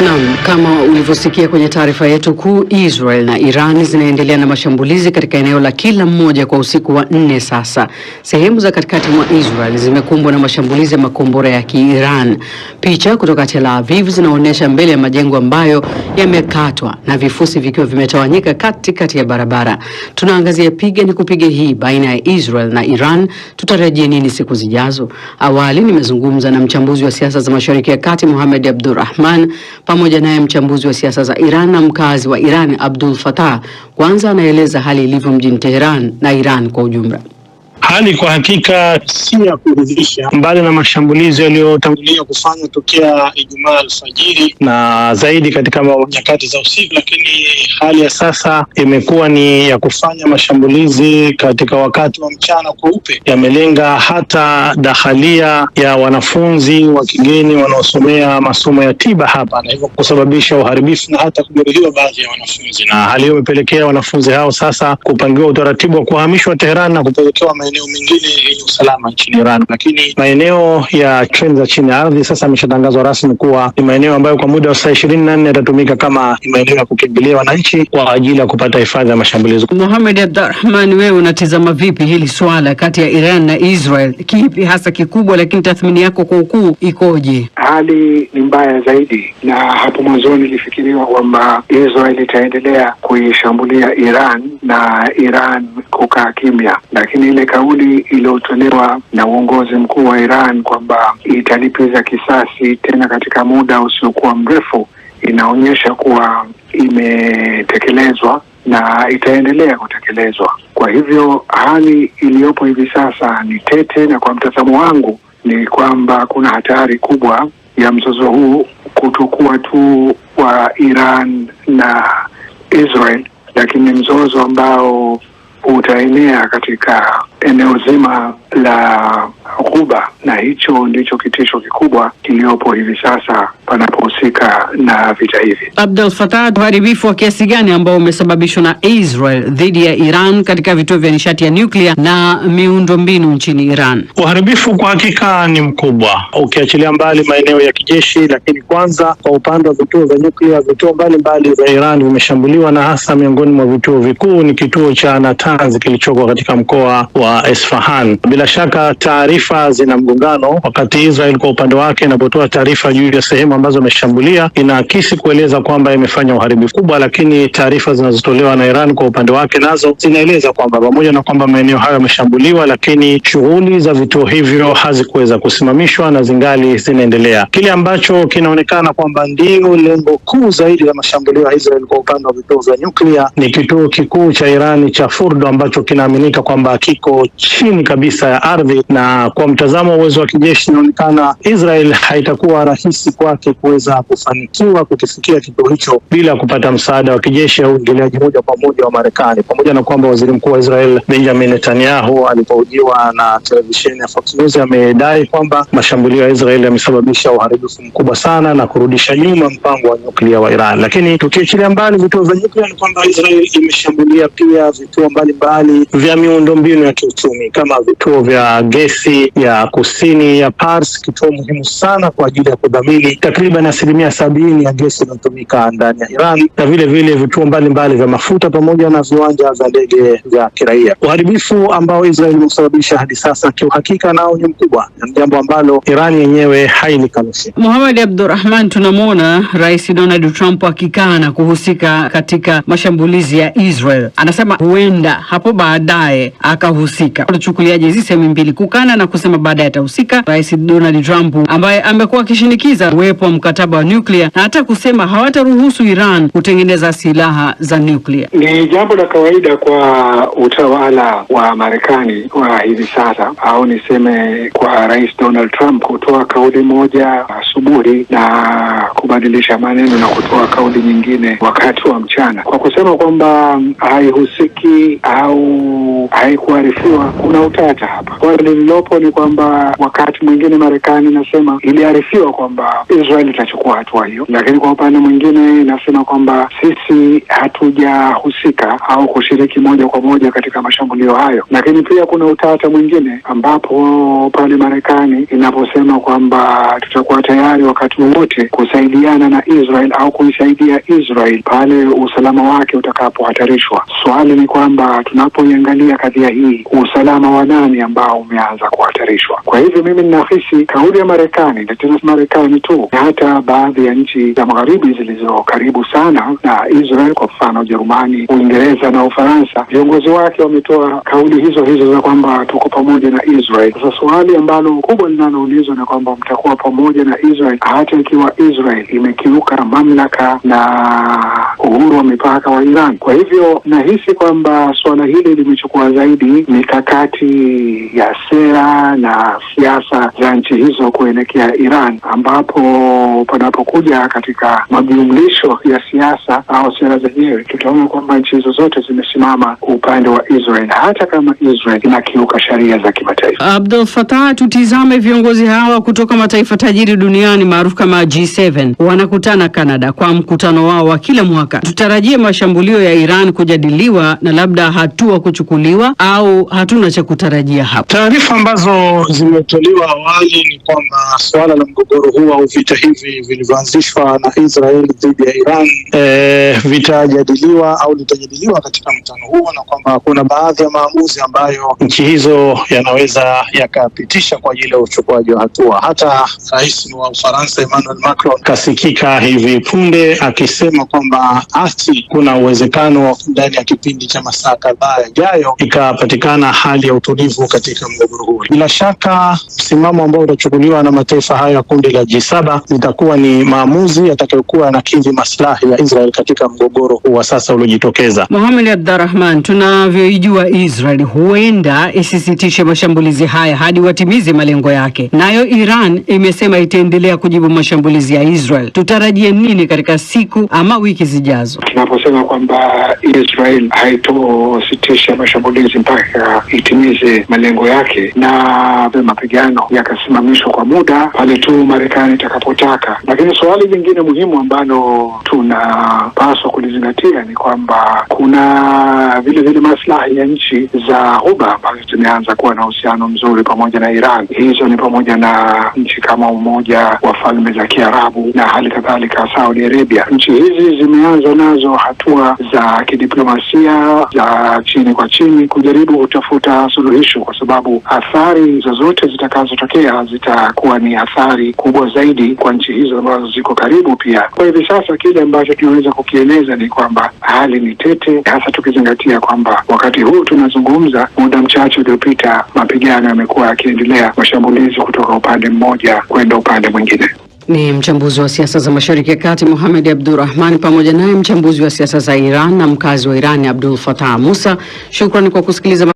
Naam, kama ulivyosikia kwenye taarifa yetu kuu, Israel na Iran zinaendelea na mashambulizi katika eneo la kila mmoja kwa usiku wa 4 sasa. Sehemu za katikati mwa Israel zimekumbwa na mashambulizi ya makombora ya Kiiran. Picha kutoka Tel Aviv zinaonyesha mbele ya majengo ambayo yamekatwa na vifusi vikiwa vimetawanyika katikati ya barabara. Tunaangazia piga ni kupiga hii baina ya Israel na Iran. Tutarajia nini siku zijazo? Awali nimezungumza na mchambuzi wa siasa za Mashariki ya Kati Mohamed Abdurrahman pamoja naye mchambuzi wa siasa za Iran na mkazi wa Iran Abdul Fattah. Kwanza anaeleza hali ilivyo mjini Tehran na Iran kwa ujumla. Hali kwa hakika si ya kuridhisha, mbali na mashambulizi yaliyotangulia kufanywa tokea Ijumaa alfajiri na zaidi katika nyakati za usiku, lakini hali ya sasa imekuwa ni ya kufanya mashambulizi katika wakati wa mchana kweupe. Yamelenga hata dakhalia ya wanafunzi wa kigeni wanaosomea masomo ya tiba hapa, na hivyo kusababisha uharibifu na hata kujeruhiwa baadhi ya wanafunzi, na hali hiyo imepelekea wanafunzi hao sasa kupangiwa utaratibu wa kuhamishwa Tehran na kupelekewa maeneo mengine yenye usalama nchini Iran. Lakini maeneo ya treni za chini ya ardhi sasa yameshatangazwa rasmi kuwa ni maeneo ambayo kwa muda wa saa 24 yatatumika kama maeneo ya kukimbilia wananchi kwa ajili ya kupata hifadhi ya mashambulizi. Mohamed Abdurrahman, wewe unatizama vipi hili swala kati ya Iran na Israel? Kipi hasa kikubwa, lakini tathmini yako kwa ukuu ikoje? Hali ni mbaya zaidi, na hapo mwanzoni ilifikiriwa kwamba Israel itaendelea kuishambulia Iran na Iran kukaa kimya, lakini ile kauli iliyotolewa na uongozi mkuu wa Iran kwamba italipiza kisasi tena katika muda usiokuwa mrefu inaonyesha kuwa imetekelezwa na itaendelea kutekelezwa. Kwa hivyo hali iliyopo hivi sasa ni tete, na kwa mtazamo wangu ni kwamba kuna hatari kubwa ya mzozo huu kutokuwa tu wa Iran na Israel, lakini mzozo ambao utaenea katika eneo zima la Ghuba, na hicho ndicho kitisho kikubwa kiliopo hivi sasa panapohusika na vita hivi. Abdul Fattah, uharibifu wa kiasi gani ambao umesababishwa na Israel dhidi ya Iran katika vituo vya nishati ya nyuklia na miundombinu nchini Iran? Uharibifu kwa hakika ni mkubwa, ukiachilia mbali maeneo ya kijeshi, lakini kwanza kwa upande wa vituo vya nyuklia, vituo mbalimbali vya Iran vimeshambuliwa, na hasa miongoni mwa vituo vikuu ni kituo cha Natanz kilichoko katika mkoa wa Isfahan. Bila shaka taarifa zina mgongano, wakati Israel kwa upande wake inapotoa taarifa juu ya sehemu ambazo imeshambulia inaakisi kueleza kwamba imefanya uharibifu kubwa, lakini taarifa zinazotolewa na Iran kwa upande wake nazo zinaeleza kwamba pamoja na kwamba maeneo hayo yameshambuliwa, lakini shughuli za vituo hivyo hazikuweza kusimamishwa na zingali zinaendelea. Kile ambacho kinaonekana kwamba ndio lengo kuu zaidi la mashambulio ya Israel kwa upande wa vituo vya nyuklia ni kituo kikuu cha Iran cha Fordo ambacho kinaaminika kwamba kiko chini kabisa ya ardhi, na kwa mtazamo wa uwezo wa kijeshi inaonekana Israel haitakuwa rahisi kwake kuweza kufanikiwa kukifikia kituo hicho bila kupata msaada wa kijeshi au uingiliaji moja kwa moja wa Marekani, pamoja na kwamba waziri mkuu wa Israel Benjamin Netanyahu alipohojiwa na televisheni ya Fox News amedai kwamba mashambulio ya Israel yamesababisha uharibifu mkubwa sana na kurudisha nyuma mpango wa nyuklia wa Iran. Lakini tukiachilia mbali vituo vya nyuklia, ni kwamba Israel imeshambulia pia vituo mbalimbali vya miundombinu ya kiuchumi kama vituo vya gesi ya kusini ya Pars, kituo muhimu sana kwa ajili ya kudhamini takriban 70% ya gesi inayotumika ndani ya Iran, na vile vile vituo mbalimbali vya mafuta pamoja na viwanja vya ndege vya kiraia. Uharibifu ambao Israel imesababisha hadi sasa kiuhakika nao ni mkubwa, na jambo ambalo Iran yenyewe hailikanushi. Mohamed Abdurrahman, tunamwona Rais Donald Trump akikana kuhusika katika mashambulizi ya Israel. Anasema huenda hapo baadaye akahusika. Unachukuliaje hizi sehemu mbili, kukana na kusema baadaye atahusika? Rais Donald Trump ambaye amekuwa akishinikiza uwepo wa mkataba wa nyuklia na hata kusema hawataruhusu Iran kutengeneza silaha za nyuklia. Ni jambo la kawaida kwa utawala wa Marekani wa hivi sasa, au niseme kwa Rais Donald Trump kutoa kauli moja asubuhi na kubadilisha maneno na kutoa kauli nyingine wakati wa mchana. Kwa kusema kwamba haihusiki au haikuarifiwa, kuna utata hapa. Kwa lililopo hapo ni kwamba wakati mwingine Marekani inasema iliarifiwa kwamba Israel itachukua hatua hiyo, lakini kwa upande mwingine inasema kwamba sisi hatujahusika au kushiriki moja kwa moja katika mashambulio hayo. Lakini pia kuna utata mwingine ambapo pale Marekani inaposema kwamba tutakuwa tayari wakati wowote kusaidiana na Israel au kuisaidia Israel pale usalama wake utakapohatarishwa. Swali ni kwamba tunapoiangalia kadhia hii, usalama wa nani ambao umeanza kuhatarishwa? Kwa hivyo mimi ninahisi kauli ya Marekani, na tena Marekani tu, na hata baadhi ya nchi za magharibi zilizo karibu sana na Israel, kwa mfano Ujerumani, Uingereza na Ufaransa, viongozi wake wametoa kauli hizo hizo za kwamba tuko pamoja na Israel. Sasa swali ambalo kubwa linaloulizwa ni kwamba mtakuwa pamoja na Israel hata ikiwa Israel imekiuka mamlaka na uhuru wa mipaka wa Iran. Kwa hivyo nahisi kwamba swala hili limechukua zaidi mikakati ya sera na siasa za nchi hizo kuelekea Iran, ambapo panapokuja katika majumlisho ya siasa au sera zenyewe, tutaona kwamba nchi hizo zote zimesimama upande wa Israel hata kama Israel inakiuka sheria za kimataifa. Abdul Fattah, tutizame viongozi hawa kutoka mataifa tajiri duniani maarufu kama G7 wanakutana Canada kwa mkutano wao wa kila mwaka. Tutarajie mashambulio ya Iran kujadiliwa na labda hatua kuchukuliwa, au hatuna cha kutarajia hapa? Taarifa ambazo zimetolewa awali ni kwamba suala la mgogoro huu au vita hivi vilivyoanzishwa na Israel dhidi ya Iran vitajadiliwa au litajadiliwa katika mkutano huo, na kwamba kuna baadhi ya maamuzi ambayo nchi hizo yanaweza yakapitisha kwa ajili ya uchukuaji wa hatua. Hata rais wa Ufaransa Emmanuel Macron kasikika hivi punde akisema kwamba kuna uwezekano ndani ya kipindi cha masaa kadhaa yajayo ikapatikana hali ya utulivu katika mgogoro huu. Bila shaka msimamo ambao utachukuliwa na mataifa haya ya kundi la G7 itakuwa ni maamuzi yatakayokuwa yanakidhi maslahi ya Israel katika mgogoro huu wa sasa uliojitokeza. Mohamed Abdurrahman, tunavyoijua Israel huenda isisitishe mashambulizi haya hadi watimize malengo yake, nayo Iran imesema itaendelea kujibu mashambulizi ya Israel. Tutarajie nini katika siku ama wiki zijazo? Tunaposema kwamba Israel haitositisha mashambulizi mpaka itimize malengo yake na mapigano yakasimamishwa kwa muda pale tu Marekani itakapotaka. Lakini swali jingine muhimu ambalo tunapaswa kulizingatia ni kwamba kuna vile vile maslahi ya nchi za Ghuba ambazo zimeanza kuwa na uhusiano mzuri pamoja na Iran. Hizo ni pamoja na nchi kama Umoja wa Falme za Kiarabu na hali kadhalika Saudi Arabia. Nchi hizi zimeanza nazo hatua za kidiplomasia za chini kwa chini kujaribu kutafuta suluhisho, kwa sababu athari zozote zitakazotokea zitakuwa ni athari kubwa zaidi kwa nchi hizo ambazo ziko karibu pia. Kwa hivi sasa kile ambacho tunaweza kukieleza ni kwamba hali ni tete, hasa tukizingatia kwamba wakati huu tunazungumza, muda mchache uliopita mapigano yamekuwa yakiendelea, mashambulizi kutoka upande mmoja kwenda upande mwingine. Ni mchambuzi wa siasa za Mashariki ya Kati Mohamed Abdurrahman, pamoja naye mchambuzi wa siasa za Iran na mkazi wa Iran Abdul Fattah Musa. Shukrani kwa kusikiliza.